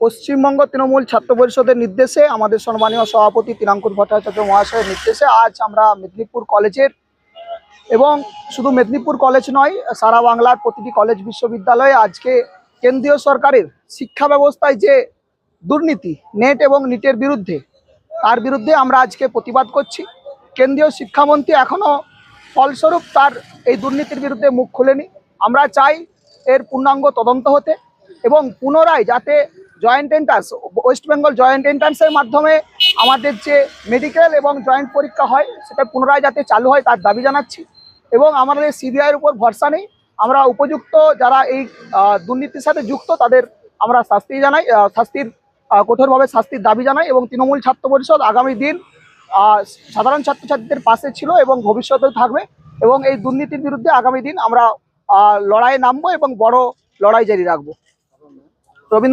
পশ্চিমবঙ্গ তৃণমূল ছাত্র পরিষদের নির্দেশে আমাদের সম্মানীয় সভাপতি তিনাঙ্কুর ভট্টাচার্য মহাশয়ের নির্দেশে আজ আমরা মেদিনীপুর কলেজের এবং শুধু মেদিনীপুর কলেজ নয়, সারা বাংলার প্রতিটি কলেজ বিশ্ববিদ্যালয়ে আজকে কেন্দ্রীয় সরকারের শিক্ষা ব্যবস্থায় যে দুর্নীতি নেট এবং নিটের বিরুদ্ধে, তার বিরুদ্ধে আমরা আজকে প্রতিবাদ করছি। কেন্দ্রীয় শিক্ষামন্ত্রী এখনও ফলস্বরূপ তার এই দুর্নীতির বিরুদ্ধে মুখ খোলেনি। আমরা চাই এর পূর্ণাঙ্গ তদন্ত হতে এবং পুনরায় যাতে joint entrance, West Bengal joint এন্ট্রান্সের মাধ্যমে আমাদের যে মেডিকেল এবং জয়েন্ট পরীক্ষা হয় সেটা পুনরায় যাতে চালু হয় তার দাবি জানাচ্ছি। এবং আমাদের সিবিআইয়ের উপর ভরসা নেই, আমরা উপযুক্ত যারা এই দুর্নীতির সাথে যুক্ত তাদের আমরা শাস্তির কঠোরভাবে শাস্তির দাবি জানাই। এবং তৃণমূল ছাত্র পরিষদ আগামী দিন সাধারণ ছাত্রছাত্রীদের পাশে ছিল এবং ভবিষ্যতেও থাকবে এবং এই দুর্নীতির বিরুদ্ধে আগামী দিন আমরা লড়াইয়ে নামবো এবং বড় লড়াই জারি রাখবো। রবীন্দ্রনাথ